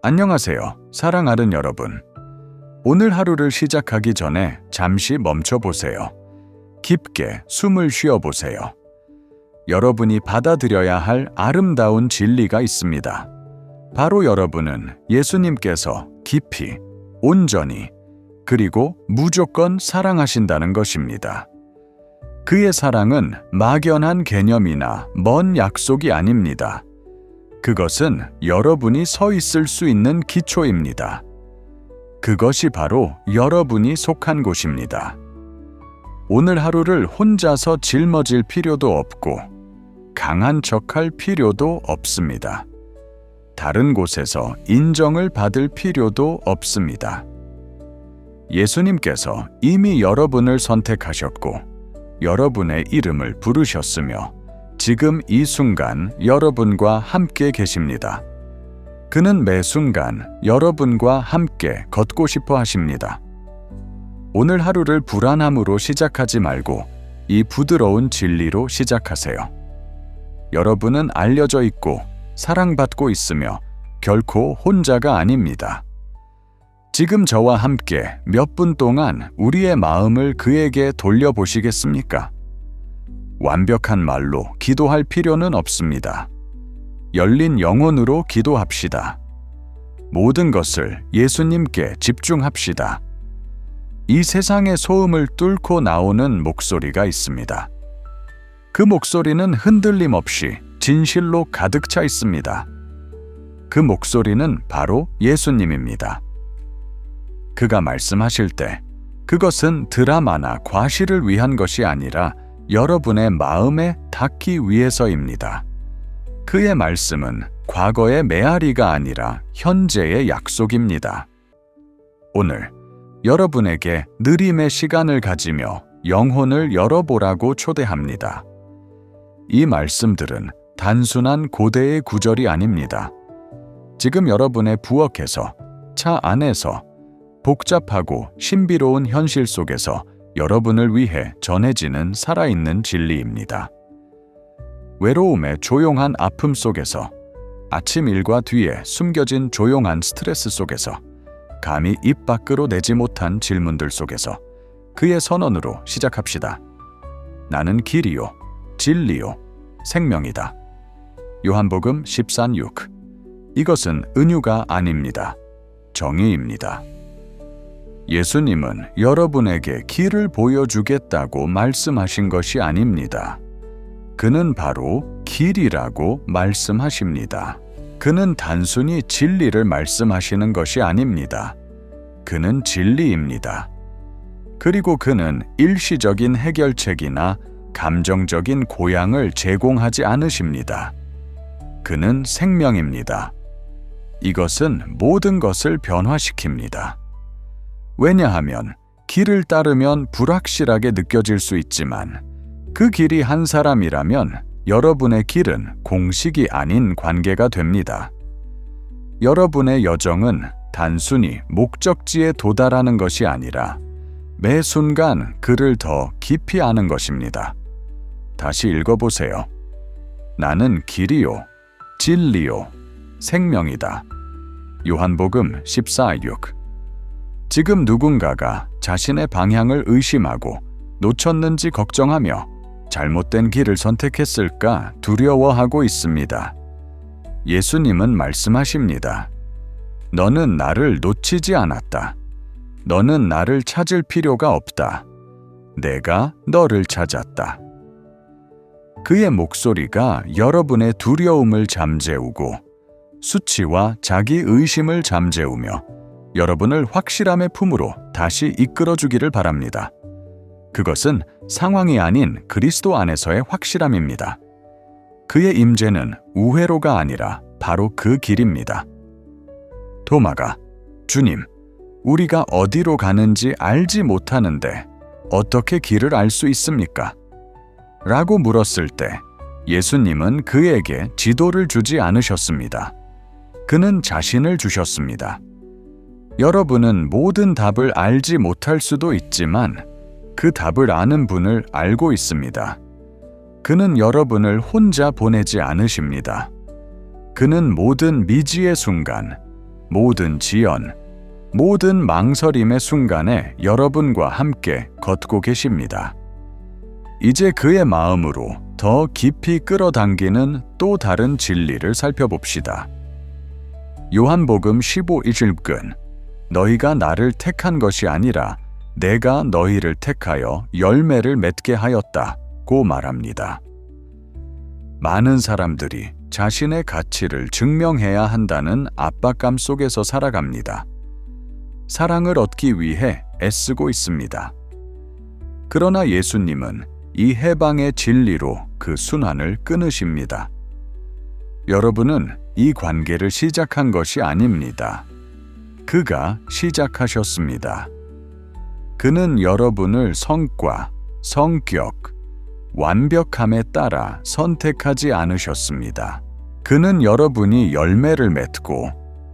안녕하세요, 사랑하는 여러분. 오늘 하루를 시작하기 전에 잠시 멈춰 보세요. 깊게 숨을 쉬어 보세요. 여러분이 받아들여야 할 아름다운 진리가 있습니다. 바로 여러분은 예수님께서 깊이, 온전히, 그리고 무조건 사랑하신다는 것입니다. 그의 사랑은 막연한 개념이나 먼 약속이 아닙니다. 그것은 여러분이 서 있을 수 있는 기초입니다. 그것이 바로 여러분이 속한 곳입니다. 오늘 하루를 혼자서 짊어질 필요도 없고 강한 척할 필요도 없습니다. 다른 곳에서 인정을 받을 필요도 없습니다. 예수님께서 이미 여러분을 선택하셨고 여러분의 이름을 부르셨으며 지금 이 순간 여러분과 함께 계십니다. 그는 매 순간 여러분과 함께 걷고 싶어 하십니다. 오늘 하루를 불안함으로 시작하지 말고 이 부드러운 진리로 시작하세요. 여러분은 알려져 있고 사랑받고 있으며 결코 혼자가 아닙니다. 지금 저와 함께 몇 분 동안 우리의 마음을 그에게 돌려보시겠습니까? 완벽한 말로 기도할 필요는 없습니다. 열린 영혼으로 기도합시다. 모든 것을 예수님께 집중합시다. 이 세상의 소음을 뚫고 나오는 목소리가 있습니다. 그 목소리는 흔들림 없이 진실로 가득 차 있습니다. 그 목소리는 바로 예수님입니다. 그가 말씀하실 때 그것은 드라마나 과시를 위한 것이 아니라 여러분의 마음에 닿기 위해서입니다. 그의 말씀은 과거의 메아리가 아니라 현재의 약속입니다. 오늘 여러분에게 느림의 시간을 가지며 영혼을 열어보라고 초대합니다. 이 말씀들은 단순한 고대의 구절이 아닙니다. 지금 여러분의 부엌에서, 차 안에서, 복잡하고 신비로운 현실 속에서 여러분을 위해 전해지는 살아있는 진리입니다. 외로움의 조용한 아픔 속에서, 아침 일과 뒤에 숨겨진 조용한 스트레스 속에서, 감히 입 밖으로 내지 못한 질문들 속에서 그의 선언으로 시작합시다. 나는 길이요, 진리요, 생명이다. 요한복음 14:6. 이것은 은유가 아닙니다. 정의입니다. 예수님은 여러분에게 길을 보여주겠다고 말씀하신 것이 아닙니다. 그는 바로 길이라고 말씀하십니다. 그는 단순히 진리를 말씀하시는 것이 아닙니다. 그는 진리입니다. 그리고 그는 일시적인 해결책이나 감정적인 고향을 제공하지 않으십니다. 그는 생명입니다. 이것은 모든 것을 변화시킵니다. 왜냐하면 길을 따르면 불확실하게 느껴질 수 있지만 그 길이 한 사람이라면 여러분의 길은 공식이 아닌 관계가 됩니다. 여러분의 여정은 단순히 목적지에 도달하는 것이 아니라 매 순간 그를 더 깊이 아는 것입니다. 다시 읽어보세요. 나는 길이요, 진리요, 생명이다. 요한복음 14:6. 지금 누군가가 자신의 방향을 의심하고 놓쳤는지 걱정하며 잘못된 길을 선택했을까 두려워하고 있습니다. 예수님은 말씀하십니다. 너는 나를 놓치지 않았다. 너는 나를 찾을 필요가 없다. 내가 너를 찾았다. 그의 목소리가 여러분의 두려움을 잠재우고 수치와 자기 의심을 잠재우며 여러분을 확실함의 품으로 다시 이끌어주기를 바랍니다. 그것은 상황이 아닌 그리스도 안에서의 확실함입니다. 그의 임재는 우회로가 아니라 바로 그 길입니다. 도마가 주님, 우리가 어디로 가는지 알지 못하는데 어떻게 길을 알 수 있습니까? 라고 물었을 때 예수님은 그에게 지도를 주지 않으셨습니다. 그는 자신을 주셨습니다. 여러분은 모든 답을 알지 못할 수도 있지만 그 답을 아는 분을 알고 있습니다. 그는 여러분을 혼자 보내지 않으십니다. 그는 모든 미지의 순간, 모든 지연, 모든 망설임의 순간에 여러분과 함께 걷고 계십니다. 이제 그의 마음으로 더 깊이 끌어당기는 또 다른 진리를 살펴봅시다. 요한복음 15:1근 너희가 나를 택한 것이 아니라 내가 너희를 택하여 열매를 맺게 하였다고 말합니다. 많은 사람들이 자신의 가치를 증명해야 한다는 압박감 속에서 살아갑니다. 사랑을 얻기 위해 애쓰고 있습니다. 그러나 예수님은 이 해방의 진리로 그 순환을 끊으십니다. 여러분은 이 관계를 시작한 것이 아닙니다. 그가 시작하셨습니다. 그는 여러분을 성과, 성격, 완벽함에 따라 선택하지 않으셨습니다. 그는 여러분이 열매를 맺고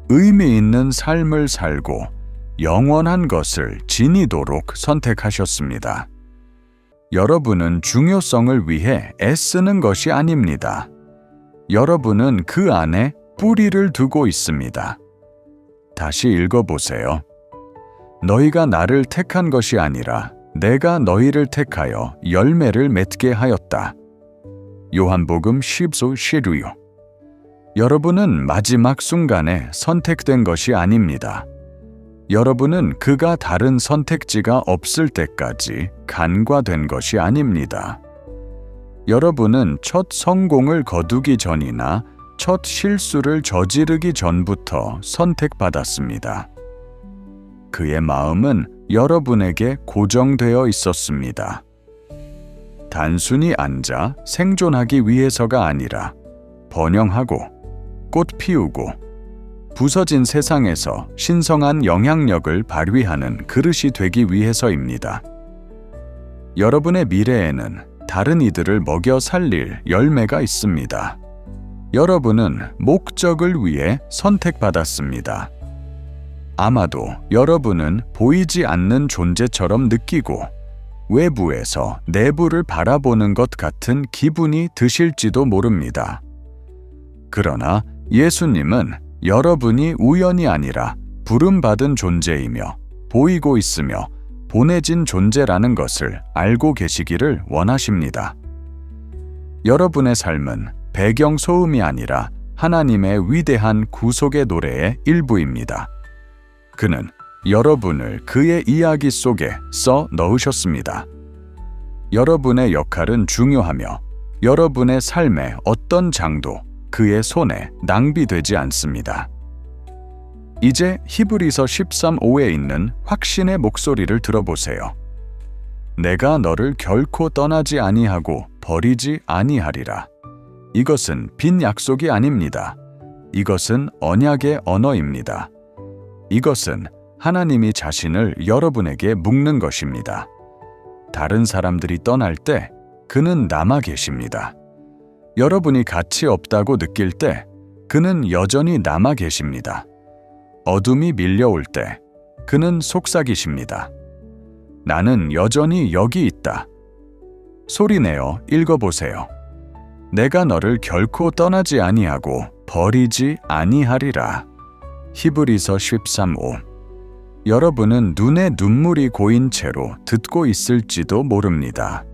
의미 있는 삶을 살고 영원한 것을 지니도록 선택하셨습니다. 여러분은 중요성을 위해 애쓰는 것이 아닙니다. 여러분은 그 안에 뿌리를 두고 있습니다. 다시 읽어보세요. 너희가 나를 택한 것이 아니라 내가 너희를 택하여 열매를 맺게 하였다. 요한복음 15:12. 여러분은 마지막 순간에 선택된 것이 아닙니다. 여러분은 그가 다른 선택지가 없을 때까지 간과된 것이 아닙니다. 여러분은 첫 성공을 거두기 전이나 첫 실수를 저지르기 전부터 선택받았습니다. 그의 마음은 여러분에게 고정되어 있었습니다. 단순히 앉아 생존하기 위해서가 아니라 번영하고 꽃 피우고 부서진 세상에서 신성한 영향력을 발휘하는 그릇이 되기 위해서입니다. 여러분의 미래에는 다른 이들을 먹여 살릴 열매가 있습니다. 여러분은 목적을 위해 선택받았습니다. 아마도 여러분은 보이지 않는 존재처럼 느끼고 외부에서 내부를 바라보는 것 같은 기분이 드실지도 모릅니다. 그러나 예수님은 여러분이 우연이 아니라 부름받은 존재이며 보이고 있으며 보내진 존재라는 것을 알고 계시기를 원하십니다. 여러분의 삶은 배경 소음이 아니라 하나님의 위대한 구속의 노래의 일부입니다. 그는 여러분을 그의 이야기 속에 써 넣으셨습니다. 여러분의 역할은 중요하며 여러분의 삶의 어떤 장도 그의 손에 낭비되지 않습니다. 이제 히브리서 13:5에 있는 확신의 목소리를 들어보세요. 내가 너를 결코 떠나지 아니하고 버리지 아니하리라. 이것은 빈 약속이 아닙니다. 이것은 언약의 언어입니다. 이것은 하나님이 자신을 여러분에게 묵는 것입니다. 다른 사람들이 떠날 때 그는 남아 계십니다. 여러분이 가치 없다고 느낄 때 그는 여전히 남아 계십니다. 어둠이 밀려올 때 그는 속삭이십니다. 나는 여전히 여기 있다. 소리내어 읽어보세요. 내가 너를 결코 떠나지 아니하고 버리지 아니하리라. 히브리서 13:5. 여러분은 눈에 눈물이 고인 채로 듣고 있을지도 모릅니다.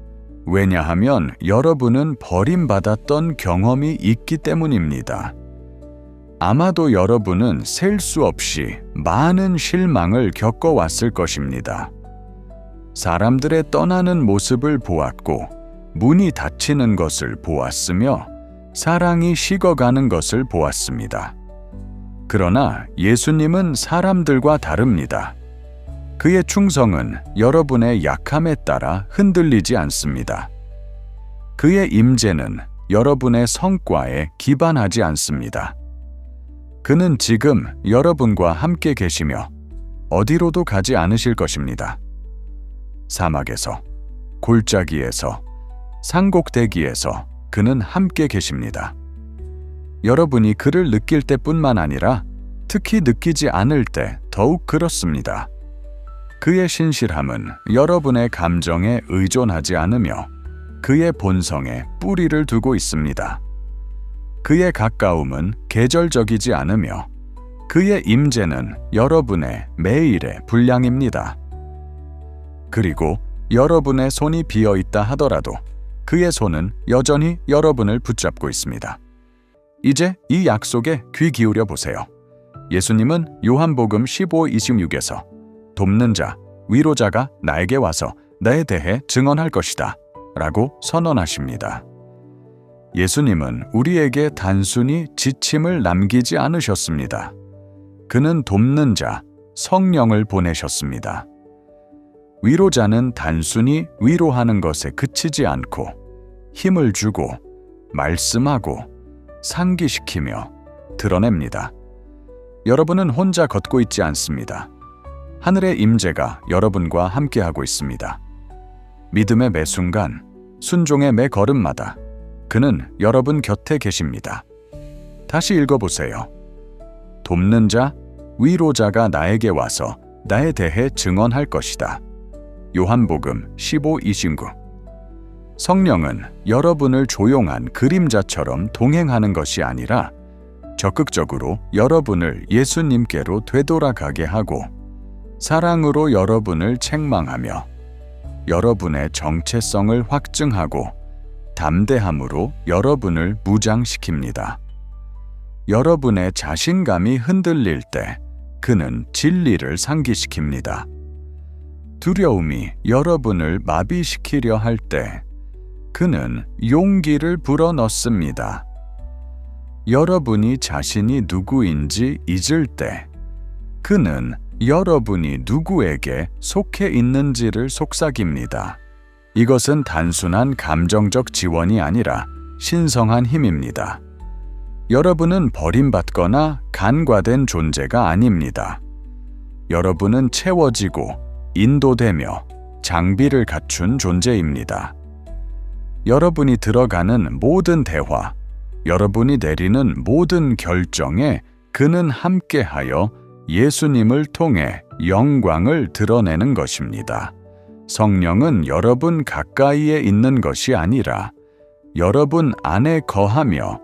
왜냐하면 여러분은 버림받았던 경험이 있기 때문입니다. 아마도 여러분은 셀 수 없이 많은 실망을 겪어왔을 것입니다. 사람들의 떠나는 모습을 보았고, 문이 닫히는 것을 보았으며, 사랑이 식어가는 것을 보았습니다. 그러나 예수님은 사람들과 다릅니다. 그의 충성은 여러분의 약함에 따라 흔들리지 않습니다. 그의 임재는 여러분의 성과에 기반하지 않습니다. 그는 지금 여러분과 함께 계시며 어디로도 가지 않으실 것입니다. 사막에서, 골짜기에서, 산곡대기에서 그는 함께 계십니다. 여러분이 그를 느낄 때뿐만 아니라 특히 느끼지 않을 때 더욱 그렇습니다. 그의 신실함은 여러분의 감정에 의존하지 않으며 그의 본성에 뿌리를 두고 있습니다. 그의 가까움은 계절적이지 않으며 그의 임재는 여러분의 매일의 분량입니다. 그리고 여러분의 손이 비어 있다 하더라도 그의 손은 여전히 여러분을 붙잡고 있습니다. 이제 이 약속에 귀 기울여 보세요. 예수님은 요한복음 15:26에서 돕는 자, 위로자가 나에게 와서 나에 대해 증언할 것이다 라고 선언하십니다. 예수님은 우리에게 단순히 지침을 남기지 않으셨습니다. 그는 돕는 자, 성령을 보내셨습니다. 위로자는 단순히 위로하는 것에 그치지 않고 힘을 주고 말씀하고 상기시키며 드러냅니다. 여러분은 혼자 걷고 있지 않습니다. 하늘의 임재가 여러분과 함께하고 있습니다. 믿음의 매 순간, 순종의 매 걸음마다 그는 여러분 곁에 계십니다. 다시 읽어보세요. 돕는 자, 위로자가 나에게 와서 나에 대해 증언할 것이다. 요한복음 15:29. 성령은 여러분을 조용한 그림자처럼 동행하는 것이 아니라 적극적으로 여러분을 예수님께로 되돌아가게 하고 사랑으로 여러분을 책망하며 여러분의 정체성을 확증하고 담대함으로 여러분을 무장시킵니다. 여러분의 자신감이 흔들릴 때 그는 진리를 상기시킵니다. 두려움이 여러분을 마비시키려 할 때 그는 용기를 불어넣습니다. 여러분이 자신이 누구인지 잊을 때 그는 여러분이 누구에게 속해 있는지를 속삭입니다. 이것은 단순한 감정적 지원이 아니라 신성한 힘입니다. 여러분은 버림받거나 간과된 존재가 아닙니다. 여러분은 채워지고 인도되며 장비를 갖춘 존재입니다. 여러분이 들어가는 모든 대화, 여러분이 내리는 모든 결정에 그는 함께하여 예수님을 통해 영광을 드러내는 것입니다. 성령은 여러분 가까이에 있는 것이 아니라 여러분 안에 거하며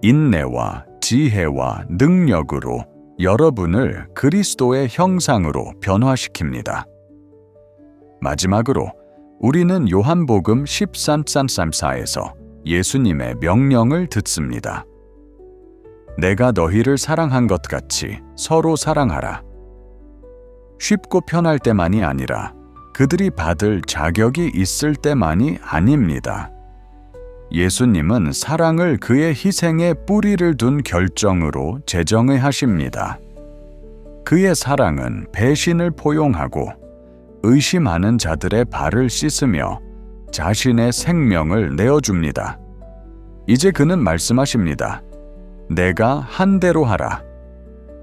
인내와 지혜와 능력으로 여러분을 그리스도의 형상으로 변화시킵니다. 마지막으로 우리는 요한복음 13:34에서 예수님의 명령을 듣습니다. 내가 너희를 사랑한 것 같이 서로 사랑하라. 쉽고 편할 때만이 아니라 그들이 받을 자격이 있을 때만이 아닙니다. 예수님은 사랑을 그의 희생에 뿌리를 둔 결정으로 제정해 하십니다. 그의 사랑은 배신을 포용하고 의심하는 자들의 발을 씻으며 자신의 생명을 내어줍니다. 이제 그는 말씀하십니다. 내가 한 대로 하라.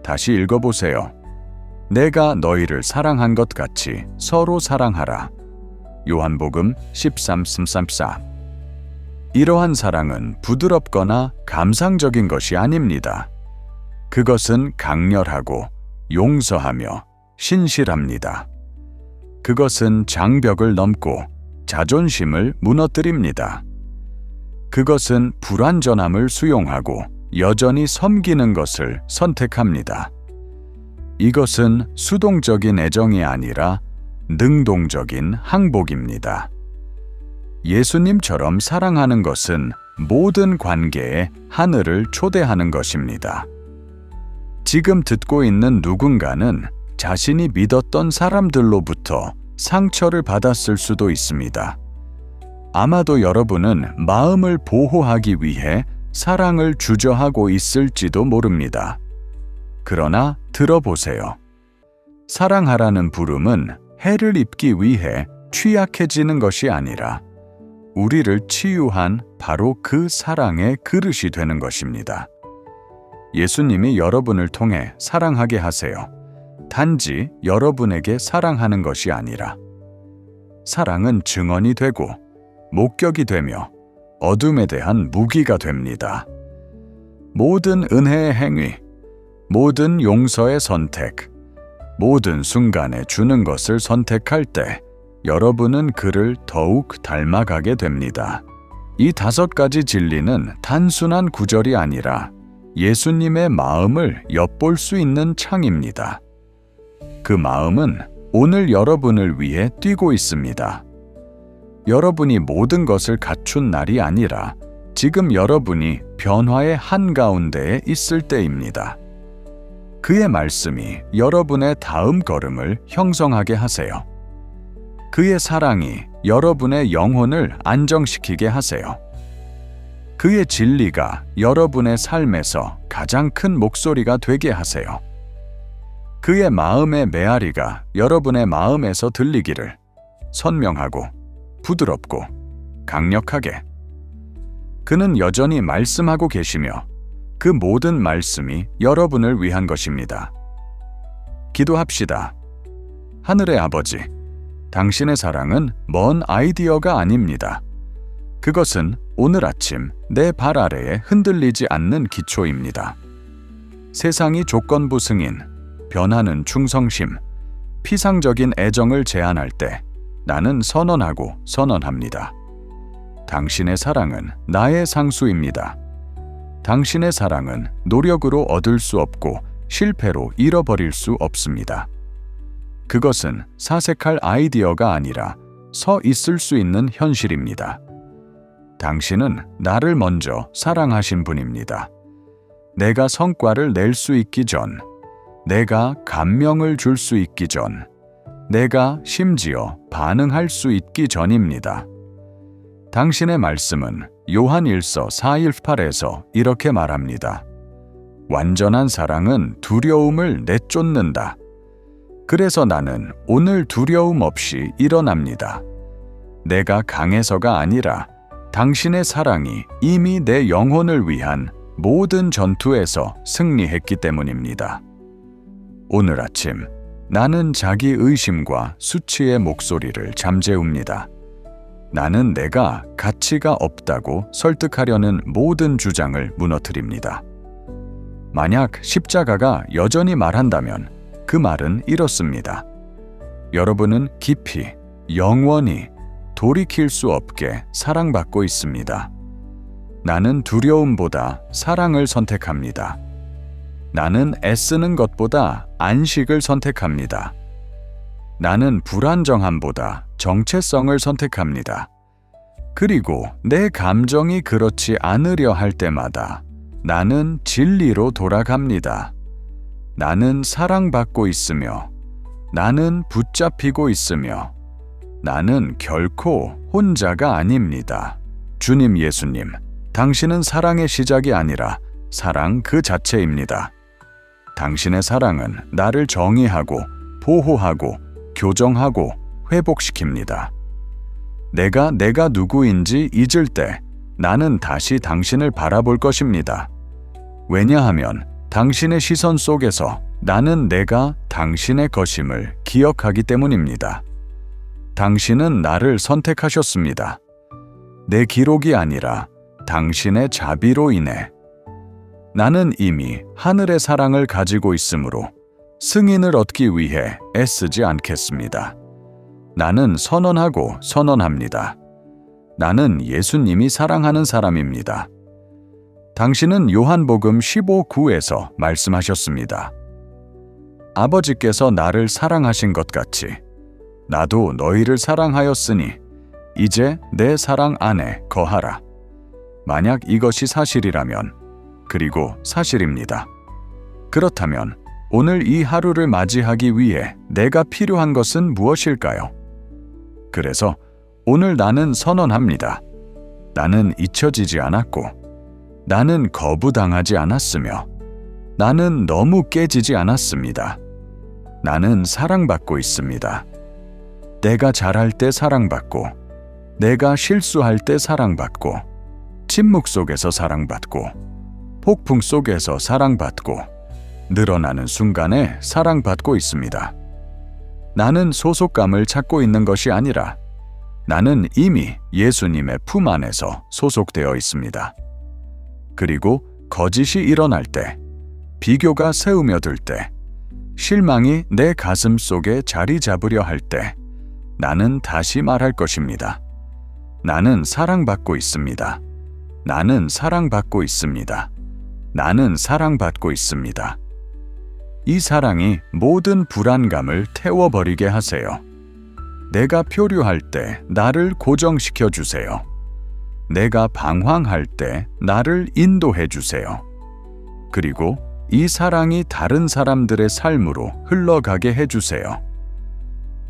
다시 읽어보세요. 내가 너희를 사랑한 것 같이 서로 사랑하라. 요한복음 13:34. 이러한 사랑은 부드럽거나 감상적인 것이 아닙니다. 그것은 강렬하고 용서하며 신실합니다. 그것은 장벽을 넘고 자존심을 무너뜨립니다. 그것은 불완전함을 수용하고 여전히 섬기는 것을 선택합니다. 이것은 수동적인 애정이 아니라 능동적인 항복입니다. 예수님처럼 사랑하는 것은 모든 관계에 하늘을 초대하는 것입니다. 지금 듣고 있는 누군가는 자신이 믿었던 사람들로부터 상처를 받았을 수도 있습니다. 아마도 여러분은 마음을 보호하기 위해 사랑을 주저하고 있을지도 모릅니다. 그러나 들어보세요. 사랑하라는 부름은 해를 입기 위해 취약해지는 것이 아니라 우리를 치유한 바로 그 사랑의 그릇이 되는 것입니다. 예수님이 여러분을 통해 사랑하게 하세요. 단지 여러분에게 사랑하는 것이 아니라 사랑은 증언이 되고 목격이 되며 어둠에 대한 무기가 됩니다. 모든 은혜의 행위, 모든 용서의 선택, 모든 순간에 주는 것을 선택할 때 여러분은 그를 더욱 닮아가게 됩니다. 이 5가지 진리는 단순한 구절이 아니라 예수님의 마음을 엿볼 수 있는 창입니다. 그 마음은 오늘 여러분을 위해 뛰고 있습니다. 여러분이 모든 것을 갖춘 날이 아니라 지금 여러분이 변화의 한가운데에 있을 때입니다. 그의 말씀이 여러분의 다음 걸음을 형성하게 하세요. 그의 사랑이 여러분의 영혼을 안정시키게 하세요. 그의 진리가 여러분의 삶에서 가장 큰 목소리가 되게 하세요. 그의 마음의 메아리가 여러분의 마음에서 들리기를 선명하고 부드럽고 강력하게. 그는 여전히 말씀하고 계시며 그 모든 말씀이 여러분을 위한 것입니다. 기도합시다. 하늘의 아버지, 당신의 사랑은 먼 아이디어가 아닙니다. 그것은 오늘 아침 내 발 아래에 흔들리지 않는 기초입니다. 세상이 조건부 승인, 변하는 충성심, 피상적인 애정을 제안할 때 나는 선언하고 선언합니다. 당신의 사랑은 나의 상수입니다. 당신의 사랑은 노력으로 얻을 수 없고 실패로 잃어버릴 수 없습니다. 그것은 사색할 아이디어가 아니라 서 있을 수 있는 현실입니다. 당신은 나를 먼저 사랑하신 분입니다. 내가 성과를 낼 수 있기 전, 내가 감명을 줄 수 있기 전, 내가 심지어 반응할 수 있기 전입니다. 당신의 말씀은 요한 1서 4:18에서 이렇게 말합니다. 완전한 사랑은 두려움을 내쫓는다. 그래서 나는 오늘 두려움 없이 일어납니다. 내가 강해서가 아니라 당신의 사랑이 이미 내 영혼을 위한 모든 전투에서 승리했기 때문입니다. 오늘 아침 나는 자기 의심과 수치의 목소리를 잠재웁니다. 나는 내가 가치가 없다고 설득하려는 모든 주장을 무너뜨립니다. 만약 십자가가 여전히 말한다면 그 말은 이렇습니다. 여러분은 깊이, 영원히 돌이킬 수 없게 사랑받고 있습니다. 나는 두려움보다 사랑을 선택합니다. 나는 애쓰는 것보다 안식을 선택합니다. 나는 불안정함보다 정체성을 선택합니다. 그리고 내 감정이 그렇지 않으려 할 때마다 나는 진리로 돌아갑니다. 나는 사랑받고 있으며, 나는 붙잡히고 있으며, 나는 결코 혼자가 아닙니다. 주님 예수님, 당신은 사랑의 시작이 아니라 사랑 그 자체입니다. 당신의 사랑은 나를 정의하고 보호하고 교정하고 회복시킵니다. 내가 누구인지 잊을 때 나는 다시 당신을 바라볼 것입니다. 왜냐하면 당신의 시선 속에서 나는 내가 당신의 것임을 기억하기 때문입니다. 당신은 나를 선택하셨습니다. 내 기록이 아니라 당신의 자비로 인해. 나는 이미 하늘의 사랑을 가지고 있으므로 승인을 얻기 위해 애쓰지 않겠습니다. 나는 선언하고 선언합니다. 나는 예수님이 사랑하는 사람입니다. 당신은 요한복음 15:9에서 말씀하셨습니다. 아버지께서 나를 사랑하신 것 같이 나도 너희를 사랑하였으니 이제 내 사랑 안에 거하라. 만약 이것이 사실이라면, 그리고 사실입니다. 그렇다면 오늘 이 하루를 맞이하기 위해 내가 필요한 것은 무엇일까요? 그래서 오늘 나는 선언합니다. 나는 잊혀지지 않았고, 나는 거부당하지 않았으며, 나는 너무 깨지지 않았습니다. 나는 사랑받고 있습니다. 내가 잘할 때 사랑받고, 내가 실수할 때 사랑받고, 침묵 속에서 사랑받고, 폭풍 속에서 사랑받고, 늘어나는 순간에 사랑받고 있습니다. 나는 소속감을 찾고 있는 것이 아니라 나는 이미 예수님의 품 안에서 소속되어 있습니다. 그리고 거짓이 일어날 때, 비교가 세우며들 때, 실망이 내 가슴 속에 자리 잡으려 할 때 나는 다시 말할 것입니다. 나는 사랑받고 있습니다. 나는 사랑받고 있습니다. 나는 사랑받고 있습니다. 이 사랑이 모든 불안감을 태워버리게 하세요. 내가 표류할 때 나를 고정시켜 주세요. 내가 방황할 때 나를 인도해 주세요. 그리고 이 사랑이 다른 사람들의 삶으로 흘러가게 해 주세요.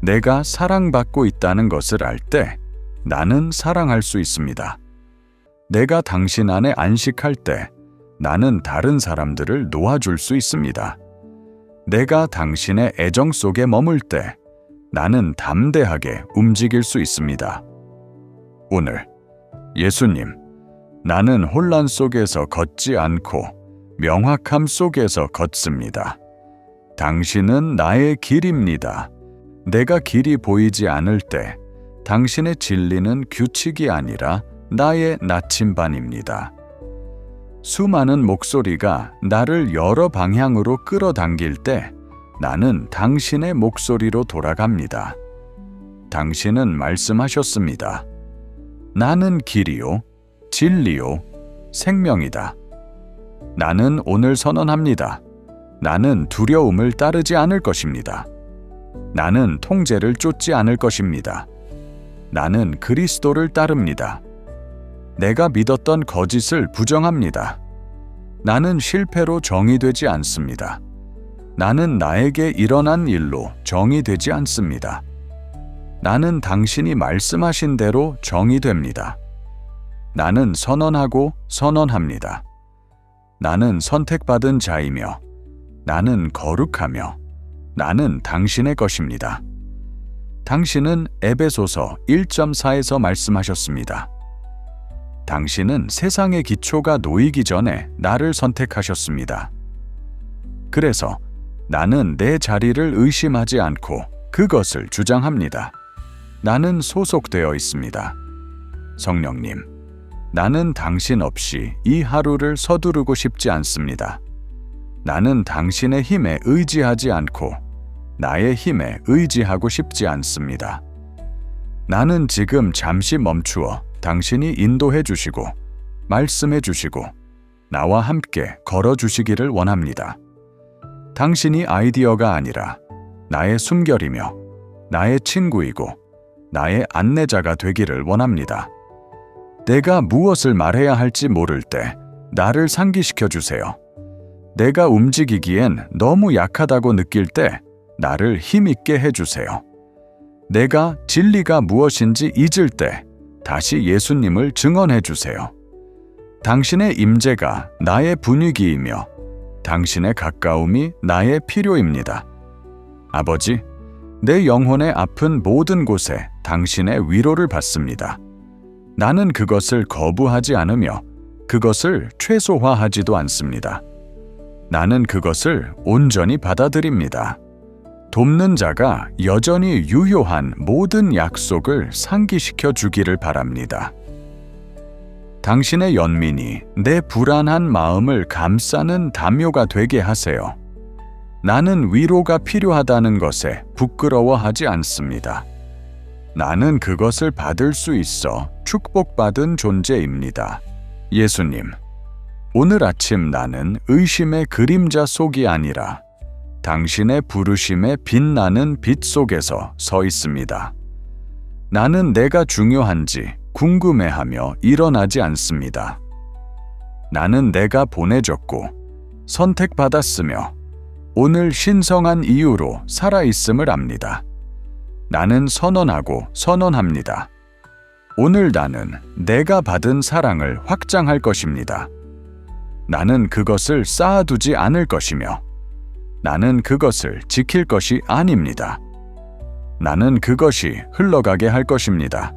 내가 사랑받고 있다는 것을 알 때 나는 사랑할 수 있습니다. 내가 당신 안에 안식할 때 나는 다른 사람들을 놓아줄 수 있습니다. 내가 당신의 애정 속에 머물 때 나는 담대하게 움직일 수 있습니다. 오늘 예수님, 나는 혼란 속에서 걷지 않고 명확함 속에서 걷습니다. 당신은 나의 길입니다. 내가 길이 보이지 않을 때 당신의 진리는 규칙이 아니라 나의 나침반입니다. 수많은 목소리가 나를 여러 방향으로 끌어당길 때 나는 당신의 목소리로 돌아갑니다. 당신은 말씀하셨습니다. 나는 길이요, 진리요, 생명이다. 나는 오늘 선언합니다. 나는 두려움을 따르지 않을 것입니다. 나는 통제를 쫓지 않을 것입니다. 나는 그리스도를 따릅니다. 내가 믿었던 거짓을 부정합니다. 나는 실패로 정의되지 않습니다. 나는 나에게 일어난 일로 정의되지 않습니다. 나는 당신이 말씀하신 대로 정의됩니다. 나는 선언하고 선언합니다. 나는 선택받은 자이며 나는 거룩하며 나는 당신의 것입니다. 당신은 에베소서 1.4에서 말씀하셨습니다. 당신은 세상의 기초가 놓이기 전에 나를 선택하셨습니다. 그래서 나는 내 자리를 의심하지 않고 그것을 주장합니다. 나는 소속되어 있습니다. 성령님, 나는 당신 없이 이 하루를 서두르고 싶지 않습니다. 나는 당신의 힘에 의지하지 않고 나의 힘에 의지하고 싶지 않습니다. 나는 지금 잠시 멈추어 당신이 인도해 주시고 말씀해 주시고 나와 함께 걸어 주시기를 원합니다. 당신이 아이디어가 아니라 나의 숨결이며 나의 친구이고 나의 안내자가 되기를 원합니다. 내가 무엇을 말해야 할지 모를 때 나를 상기시켜 주세요. 내가 움직이기엔 너무 약하다고 느낄 때 나를 힘있게 해주세요. 내가 진리가 무엇인지 잊을 때 다시 예수님을 증언해 주세요. 당신의 임재가 나의 분위기이며 당신의 가까움이 나의 필요입니다. 아버지, 내 영혼의 아픈 모든 곳에 당신의 위로를 받습니다. 나는 그것을 거부하지 않으며 그것을 최소화하지도 않습니다. 나는 그것을 온전히 받아들입니다. 돕는 자가 여전히 유효한 모든 약속을 상기시켜 주기를 바랍니다. 당신의 연민이 내 불안한 마음을 감싸는 담요가 되게 하세요. 나는 위로가 필요하다는 것에 부끄러워하지 않습니다. 나는 그것을 받을 수 있어 축복받은 존재입니다. 예수님, 오늘 아침 나는 의심의 그림자 속이 아니라 당신의 부르심에 빛나는 빛 속에서 서 있습니다. 나는 내가 중요한지 궁금해하며 일어나지 않습니다. 나는 내가 보내졌고 선택받았으며 오늘 신성한 이유로 살아있음을 압니다. 나는 선언하고 선언합니다. 오늘 나는 내가 받은 사랑을 확장할 것입니다. 나는 그것을 쌓아두지 않을 것이며 나는 그것을 지킬 것이 아닙니다. 나는 그것이 흘러가게 할 것입니다.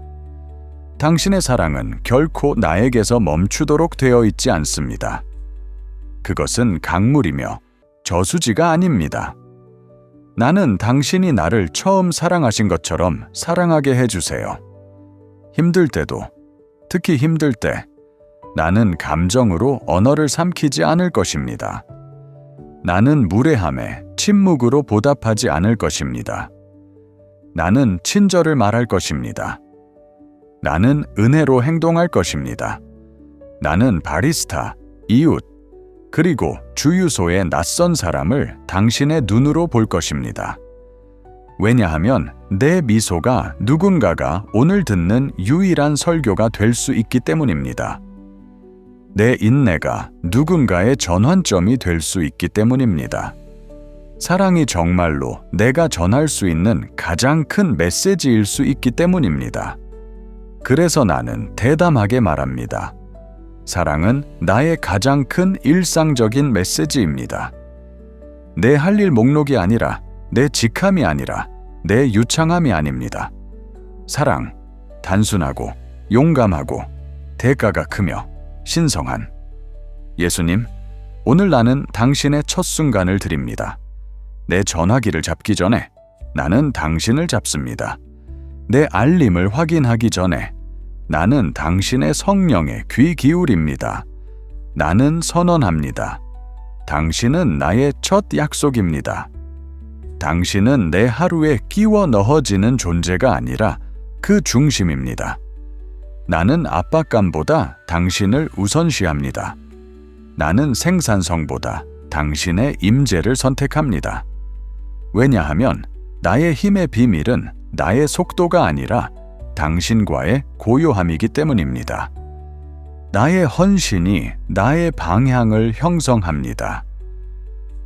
당신의 사랑은 결코 나에게서 멈추도록 되어 있지 않습니다. 그것은 강물이며 저수지가 아닙니다. 나는 당신이 나를 처음 사랑하신 것처럼 사랑하게 해주세요. 힘들 때도, 특히 힘들 때, 나는 감정으로 언어를 삼키지 않을 것입니다. 나는 무례함에 침묵으로 보답하지 않을 것입니다. 나는 친절을 말할 것입니다. 나는 은혜로 행동할 것입니다. 나는 바리스타, 이웃, 그리고 주유소의 낯선 사람을 당신의 눈으로 볼 것입니다. 왜냐하면 내 미소가 누군가가 오늘 듣는 유일한 설교가 될 수 있기 때문입니다. 내 인내가 누군가의 전환점이 될 수 있기 때문입니다. 사랑이 정말로 내가 전할 수 있는 가장 큰 메시지일 수 있기 때문입니다. 그래서 나는 대담하게 말합니다. 사랑은 나의 가장 큰 일상적인 메시지입니다. 내 할 일 목록이 아니라, 내 직함이 아니라, 내 유창함이 아닙니다. 사랑, 단순하고 용감하고 대가가 크며 신성한. 예수님, 오늘 나는 당신의 첫 순간을 드립니다. 내 전화기를 잡기 전에 나는 당신을 잡습니다. 내 알림을 확인하기 전에 나는 당신의 성령에 귀 기울입니다. 나는 선언합니다. 당신은 나의 첫 약속입니다. 당신은 내 하루에 끼워 넣어지는 존재가 아니라 그 중심입니다. 나는 압박감보다 당신을 우선시합니다. 나는 생산성보다 당신의 임재를 선택합니다. 왜냐하면 나의 힘의 비밀은 나의 속도가 아니라 당신과의 고요함이기 때문입니다. 나의 헌신이 나의 방향을 형성합니다.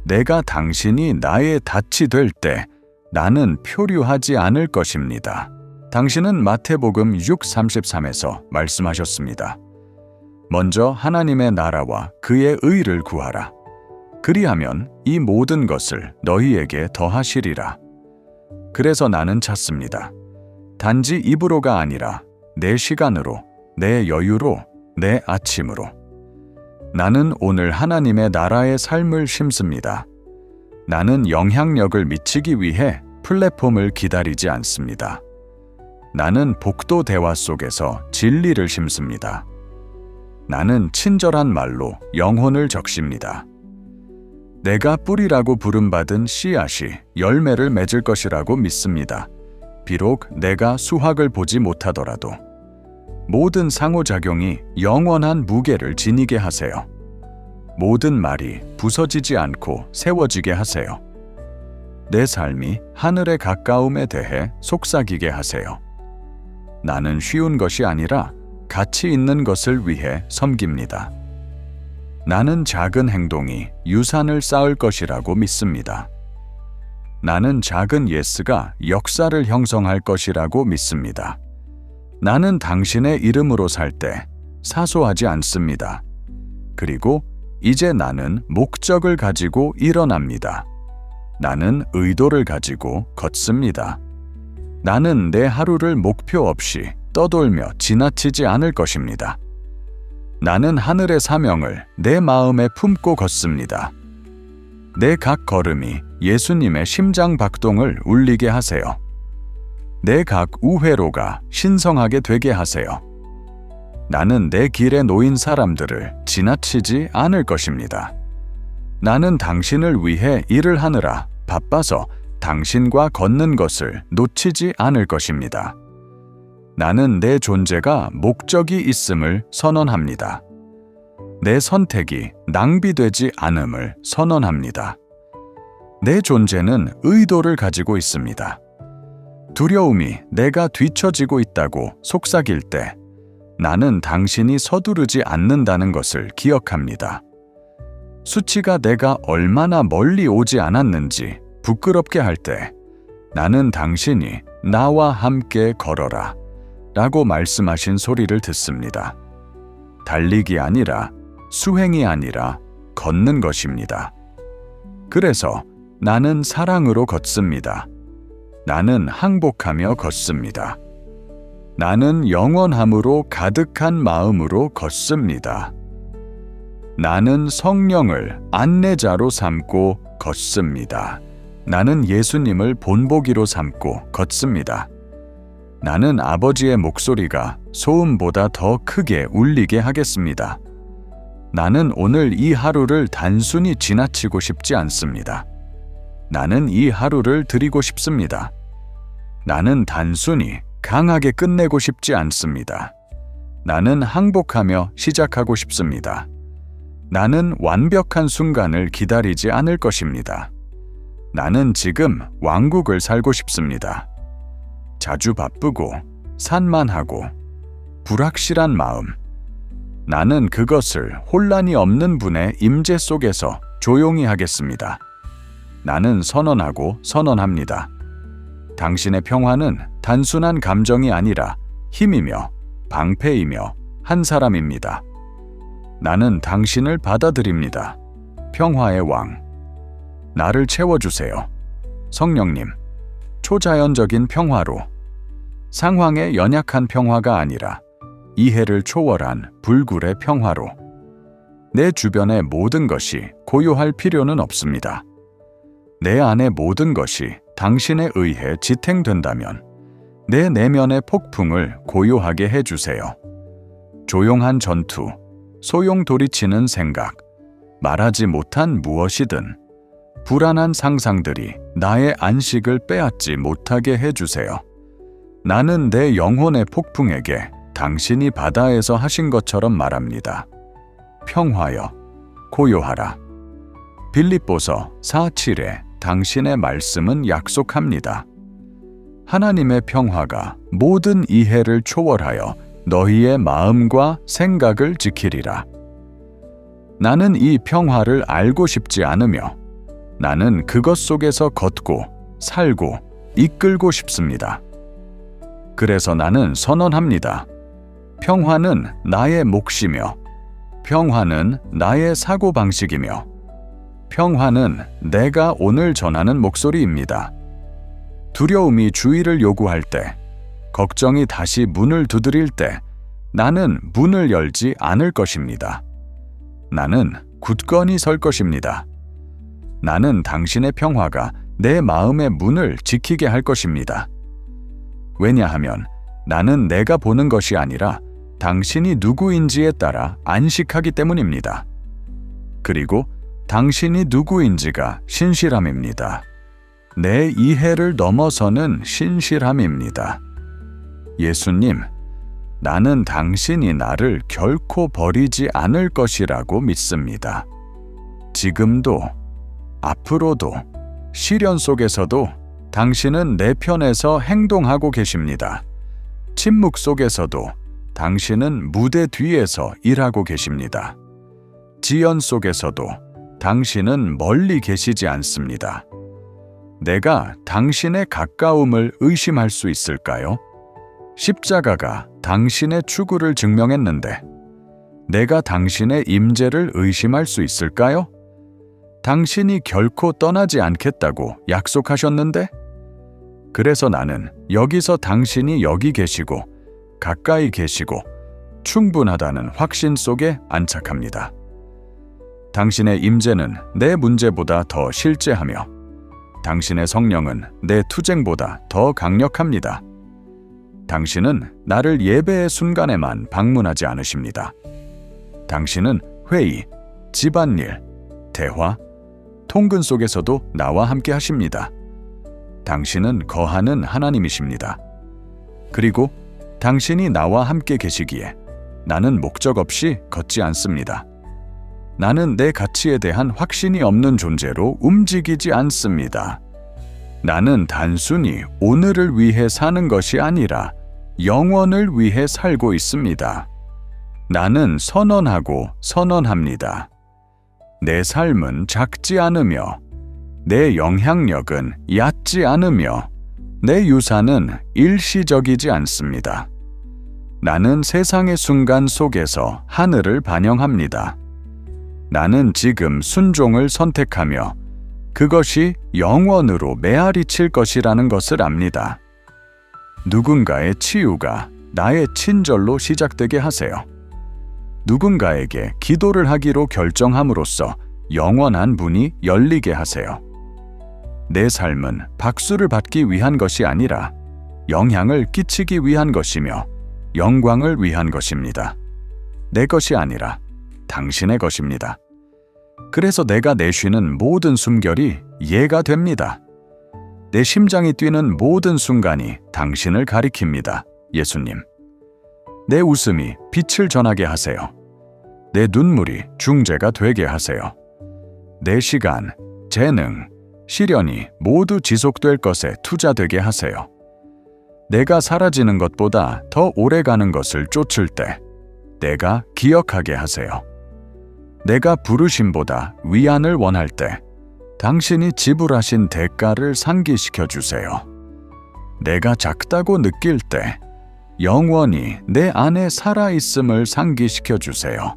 내가 당신이 나의 닻이 될 때 나는 표류하지 않을 것입니다. 당신은 마태복음 6:33에서 말씀하셨습니다. 먼저 하나님의 나라와 그의 의를 구하라. 그리하면 이 모든 것을 너희에게 더하시리라. 그래서 나는 찾습니다. 단지 입으로가 아니라 내 시간으로, 내 여유로, 내 아침으로. 나는 오늘 하나님의 나라의 삶을 심습니다. 나는 영향력을 미치기 위해 플랫폼을 기다리지 않습니다. 나는 복도 대화 속에서 진리를 심습니다. 나는 친절한 말로 영혼을 적십니다. 내가 뿌리라고 부름받은 씨앗이 열매를 맺을 것이라고 믿습니다. 비록 내가 수확을 보지 못하더라도. 모든 상호작용이 영원한 무게를 지니게 하세요. 모든 말이 부서지지 않고 세워지게 하세요. 내 삶이 하늘의 가까움에 대해 속삭이게 하세요. 나는 쉬운 것이 아니라 가치 있는 것을 위해 섬깁니다. 나는 작은 행동이 유산을 쌓을 것이라고 믿습니다. 나는 작은 예스가 역사를 형성할 것이라고 믿습니다. 나는 당신의 이름으로 살 때 사소하지 않습니다. 그리고 이제 나는 목적을 가지고 일어납니다. 나는 의도를 가지고 걷습니다. 나는 내 하루를 목표 없이 떠돌며 지나치지 않을 것입니다. 나는 하늘의 사명을 내 마음에 품고 걷습니다. 내 각 걸음이 예수님의 심장 박동을 울리게 하세요. 내 각 우회로가 신성하게 되게 하세요. 나는 내 길에 놓인 사람들을 지나치지 않을 것입니다. 나는 당신을 위해 일을 하느라 바빠서 당신과 걷는 것을 놓치지 않을 것입니다. 나는 내 존재가 목적이 있음을 선언합니다. 내 선택이 낭비되지 않음을 선언합니다. 내 존재는 의도를 가지고 있습니다. 두려움이 내가 뒤처지고 있다고 속삭일 때 나는 당신이 서두르지 않는다는 것을 기억합니다. 수치가 내가 얼마나 멀리 오지 않았는지 부끄럽게 할 때 나는 당신이 나와 함께 걸어라 라고 말씀하신 소리를 듣습니다. 달리기 아니라 수행이 아니라 걷는 것입니다. 그래서 나는 사랑으로 걷습니다. 나는 항복하며 걷습니다. 나는 영원함으로 가득한 마음으로 걷습니다. 나는 성령을 안내자로 삼고 걷습니다. 나는 예수님을 본보기로 삼고 걷습니다. 나는 아버지의 목소리가 소음보다 더 크게 울리게 하겠습니다. 나는 오늘 이 하루를 단순히 지나치고 싶지 않습니다. 나는 이 하루를 드리고 싶습니다. 나는 단순히 강하게 끝내고 싶지 않습니다. 나는 항복하며 시작하고 싶습니다. 나는 완벽한 순간을 기다리지 않을 것입니다. 나는 지금 왕국을 살고 싶습니다. 자주 바쁘고 산만하고 불확실한 마음. 나는 그것을 혼란이 없는 분의 임재 속에서 조용히 하겠습니다. 나는 선언하고 선언합니다. 당신의 평화는 단순한 감정이 아니라 힘이며 방패이며 한 사람입니다. 나는 당신을 받아들입니다. 평화의 왕. 나를 채워주세요. 성령님, 초자연적인 평화로. 상황의 연약한 평화가 아니라 이해를 초월한 불굴의 평화로. 내 주변의 모든 것이 고요할 필요는 없습니다. 내 안의 모든 것이 당신에 의해 지탱된다면 내 내면의 폭풍을 고요하게 해주세요. 조용한 전투, 소용돌이치는 생각, 말하지 못한 무엇이든 불안한 상상들이 나의 안식을 빼앗지 못하게 해주세요. 나는 내 영혼의 폭풍에게 당신이 바다에서 하신 것처럼 말합니다. 평화여, 고요하라. 빌립보서 4:7에 당신의 말씀은 약속합니다. 하나님의 평화가 모든 이해를 초월하여 너희의 마음과 생각을 지키리라. 나는 이 평화를 알고 싶지 않으며 나는 그것 속에서 걷고 살고 이끌고 싶습니다. 그래서 나는 선언합니다. 평화는 나의 몫이며 평화는 나의 사고방식이며 평화는 내가 오늘 전하는 목소리입니다. 두려움이 주의를 요구할 때, 걱정이 다시 문을 두드릴 때 나는 문을 열지 않을 것입니다. 나는 굳건히 설 것입니다. 나는 당신의 평화가 내 마음의 문을 지키게 할 것입니다. 왜냐하면 나는 내가 보는 것이 아니라 당신이 누구인지에 따라 안식하기 때문입니다. 그리고 당신이 누구인지가 신실함입니다. 내 이해를 넘어서는 신실함입니다. 예수님, 나는 당신이 나를 결코 버리지 않을 것이라고 믿습니다. 지금도, 앞으로도, 시련 속에서도 당신은 내 편에서 행동하고 계십니다. 침묵 속에서도 당신은 무대 뒤에서 일하고 계십니다. 지연 속에서도 당신은 멀리 계시지 않습니다. 내가 당신의 가까움을 의심할 수 있을까요? 십자가가 당신의 추구를 증명했는데 내가 당신의 임재를 의심할 수 있을까요? 당신이 결코 떠나지 않겠다고 약속하셨는데? 그래서 나는 여기서 당신이 여기 계시고 가까이 계시고 충분하다는 확신 속에 안착합니다. 당신의 임재는 내 문제보다 더 실제하며 당신의 성령은 내 투쟁보다 더 강력합니다. 당신은 나를 예배의 순간에만 방문하지 않으십니다. 당신은 회의, 집안일, 대화, 통근 속에서도 나와 함께 하십니다. 당신은 거하는 하나님이십니다. 그리고 당신이 나와 함께 계시기에 나는 목적 없이 걷지 않습니다. 나는 내 가치에 대한 확신이 없는 존재로 움직이지 않습니다. 나는 단순히 오늘을 위해 사는 것이 아니라 영원을 위해 살고 있습니다. 나는 선언하고 선언합니다. 내 삶은 작지 않으며 내 영향력은 얕지 않으며 내 유산은 일시적이지 않습니다. 나는 세상의 순간 속에서 하늘을 반영합니다. 나는 지금 순종을 선택하며 그것이 영원으로 메아리 칠 것이라는 것을 압니다. 누군가의 치유가 나의 친절로 시작되게 하세요. 누군가에게 기도를 하기로 결정함으로써 영원한 문이 열리게 하세요. 내 삶은 박수를 받기 위한 것이 아니라 영향을 끼치기 위한 것이며 영광을 위한 것입니다. 내 것이 아니라 당신의 것입니다. 그래서 내가 내쉬는 모든 숨결이 예가 됩니다. 내 심장이 뛰는 모든 순간이 당신을 가리킵니다. 예수님. 내 웃음이 빛을 전하게 하세요. 내 눈물이 중재가 되게 하세요. 내 시간, 재능, 시련이 모두 지속될 것에 투자되게 하세요. 내가 사라지는 것보다 더 오래가는 것을 쫓을 때 내가 기억하게 하세요. 내가 부르심보다 위안을 원할 때 당신이 지불하신 대가를 상기시켜 주세요. 내가 작다고 느낄 때 영원히 내 안에 살아있음을 상기시켜 주세요.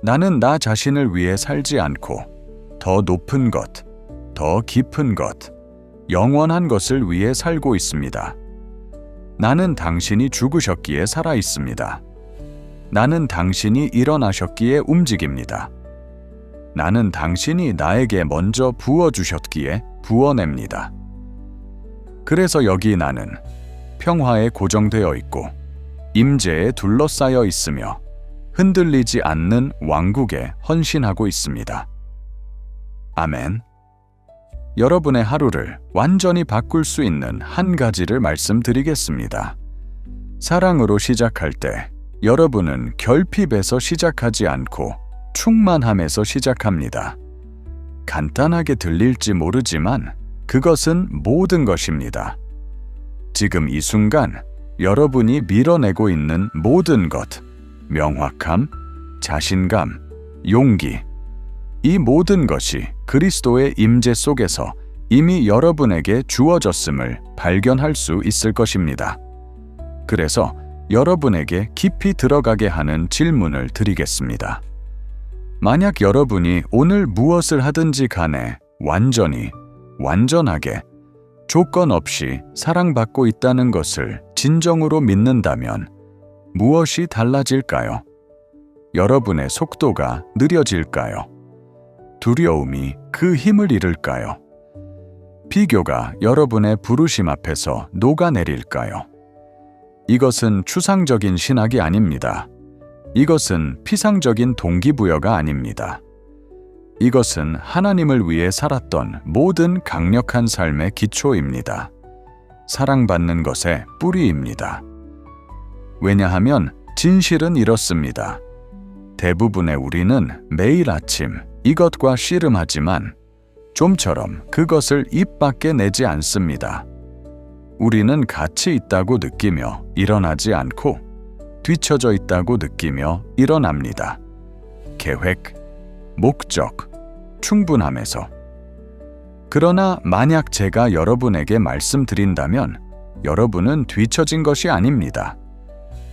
나는 나 자신을 위해 살지 않고 더 높은 것, 더 깊은 것, 영원한 것을 위해 살고 있습니다. 나는 당신이 죽으셨기에 살아 있습니다. 나는 당신이 일어나셨기에 움직입니다. 나는 당신이 나에게 먼저 부어주셨기에 부어냅니다. 그래서 여기 나는 평화에 고정되어 있고 임재에 둘러싸여 있으며 흔들리지 않는 왕국에 헌신하고 있습니다. 아멘. 여러분의 하루를 완전히 바꿀 수 있는 한 가지를 말씀드리겠습니다. 사랑으로 시작할 때 여러분은 결핍에서 시작하지 않고 충만함에서 시작합니다. 간단하게 들릴지 모르지만 그것은 모든 것입니다. 지금 이 순간 여러분이 밀어내고 있는 모든 것, 명확함, 자신감, 용기, 이 모든 것이 그리스도의 임재 속에서 이미 여러분에게 주어졌음을 발견할 수 있을 것입니다. 그래서 여러분에게 깊이 들어가게 하는 질문을 드리겠습니다. 만약 여러분이 오늘 무엇을 하든지 간에 완전하게, 조건 없이 사랑받고 있다는 것을 진정으로 믿는다면 무엇이 달라질까요? 여러분의 속도가 느려질까요? 두려움이 그 힘을 잃을까요? 비교가 여러분의 부르심 앞에서 녹아내릴까요? 이것은 추상적인 신학이 아닙니다. 이것은 피상적인 동기부여가 아닙니다. 이것은 하나님을 위해 살았던 모든 강력한 삶의 기초입니다. 사랑받는 것의 뿌리입니다. 왜냐하면 진실은 이렇습니다. 대부분의 우리는 매일 아침 이것과 씨름하지만 좀처럼 그것을 입 밖에 내지 않습니다. 우리는 가치 있다고 느끼며 일어나지 않고 뒤처져 있다고 느끼며 일어납니다. 계획, 목적, 충분함에서. 그러나 만약 제가 여러분에게 말씀드린다면 여러분은 뒤처진 것이 아닙니다.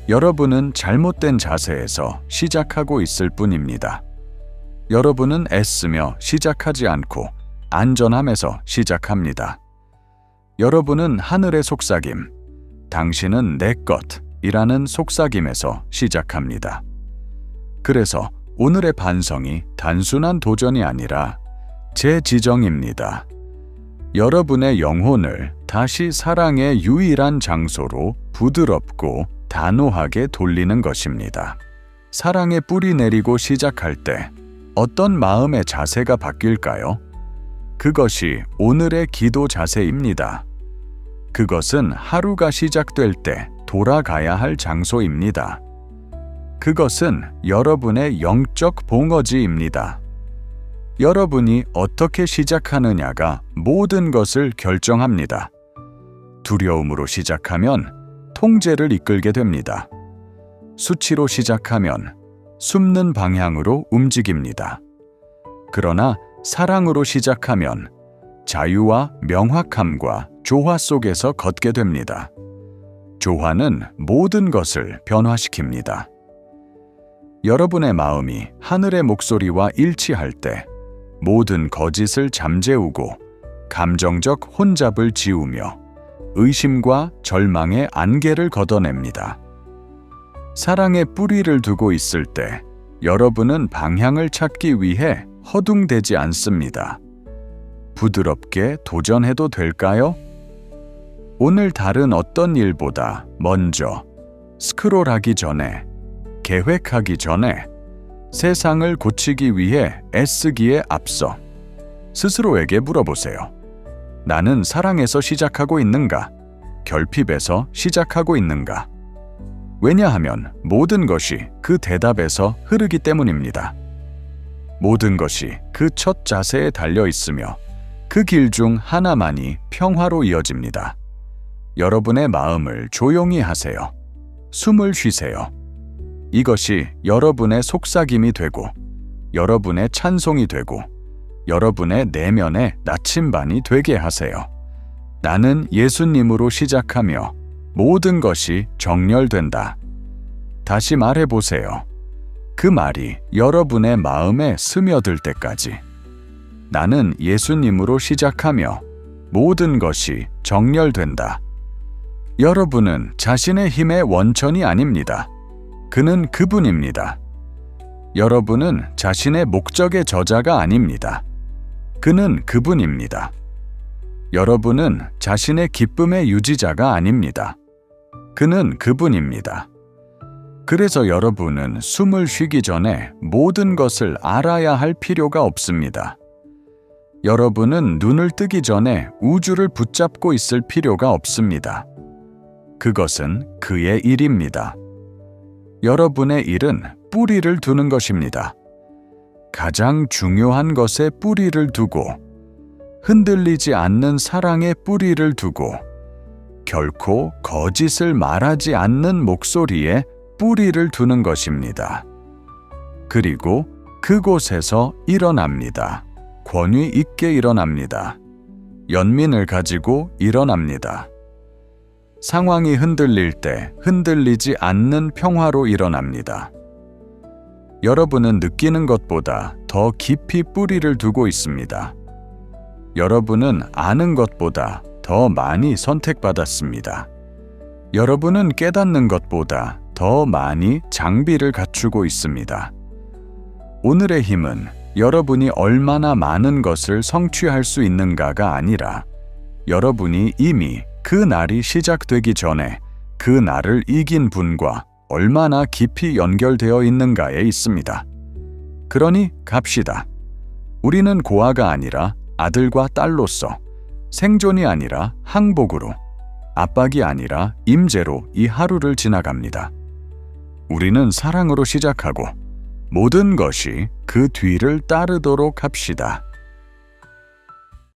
여러분은 잘못된 자세에서 시작하고 있을 뿐입니다. 여러분은 애쓰며 시작하지 않고 안전함에서 시작합니다. 여러분은 하늘의 속삭임, 당신은 내 것이라는 속삭임에서 시작합니다. 그래서 오늘의 반성이 단순한 도전이 아니라 제 지정입니다. 여러분의 영혼을 다시 사랑의 유일한 장소로 부드럽고 단호하게 돌리는 것입니다. 사랑의 뿌리 내리고 시작할 때 어떤 마음의 자세가 바뀔까요? 그것이 오늘의 기도 자세입니다. 그것은 하루가 시작될 때 돌아가야 할 장소입니다. 그것은 여러분의 영적 봉어지입니다. 여러분이 어떻게 시작하느냐가 모든 것을 결정합니다. 두려움으로 시작하면 통제를 이끌게 됩니다. 수치로 시작하면 숨는 방향으로 움직입니다. 그러나 사랑으로 시작하면 자유와 명확함과 조화 속에서 걷게 됩니다. 조화는 모든 것을 변화시킵니다. 여러분의 마음이 하늘의 목소리와 일치할 때 모든 거짓을 잠재우고 감정적 혼잡을 지우며 의심과 절망의 안개를 걷어냅니다. 사랑의 뿌리를 두고 있을 때 여러분은 방향을 찾기 위해 허둥대지 않습니다. 부드럽게 도전해도 될까요? 오늘 다른 어떤 일보다 먼저 스크롤하기 전에, 계획하기 전에, 세상을 고치기 위해 애쓰기에 앞서 스스로에게 물어보세요. 나는 사랑에서 시작하고 있는가? 결핍에서 시작하고 있는가? 왜냐하면 모든 것이 그 대답에서 흐르기 때문입니다. 모든 것이 그 첫 자세에 달려 있으며 그 길 중 하나만이 평화로 이어집니다. 여러분의 마음을 조용히 하세요. 숨을 쉬세요. 이것이 여러분의 속삭임이 되고 여러분의 찬송이 되고 여러분의 내면의 나침반이 되게 하세요. 나는 예수님으로 시작하며 모든 것이 정렬된다. 다시 말해보세요. 그 말이 여러분의 마음에 스며들 때까지. 나는 예수님으로 시작하며 모든 것이 정렬된다. 여러분은 자신의 힘의 원천이 아닙니다. 그는 그분입니다. 여러분은 자신의 목적의 저자가 아닙니다. 그는 그분입니다. 여러분은 자신의 기쁨의 유지자가 아닙니다. 그는 그분입니다. 그래서 여러분은 숨을 쉬기 전에 모든 것을 알아야 할 필요가 없습니다. 여러분은 눈을 뜨기 전에 우주를 붙잡고 있을 필요가 없습니다. 그것은 그의 일입니다. 여러분의 일은 뿌리를 두는 것입니다. 가장 중요한 것에 뿌리를 두고 흔들리지 않는 사랑의 뿌리를 두고 결코 거짓을 말하지 않는 목소리에 뿌리를 두는 것입니다. 그리고 그곳에서 일어납니다. 권위 있게 일어납니다. 연민을 가지고 일어납니다. 상황이 흔들릴 때 흔들리지 않는 평화로 일어납니다. 여러분은 느끼는 것보다 더 깊이 뿌리를 두고 있습니다. 여러분은 아는 것보다 더 많이 선택받았습니다. 여러분은 깨닫는 것보다 더 많이 장비를 갖추고 있습니다. 오늘의 힘은 여러분이 얼마나 많은 것을 성취할 수 있는가가 아니라 여러분이 이미 그 날이 시작되기 전에 그 날을 이긴 분과 얼마나 깊이 연결되어 있는가에 있습니다. 그러니 갑시다. 우리는 고아가 아니라 아들과 딸로서, 생존이 아니라 항복으로, 압박이 아니라 임재로 이 하루를 지나갑니다. 우리는 사랑으로 시작하고 모든 것이 그 뒤를 따르도록 합시다.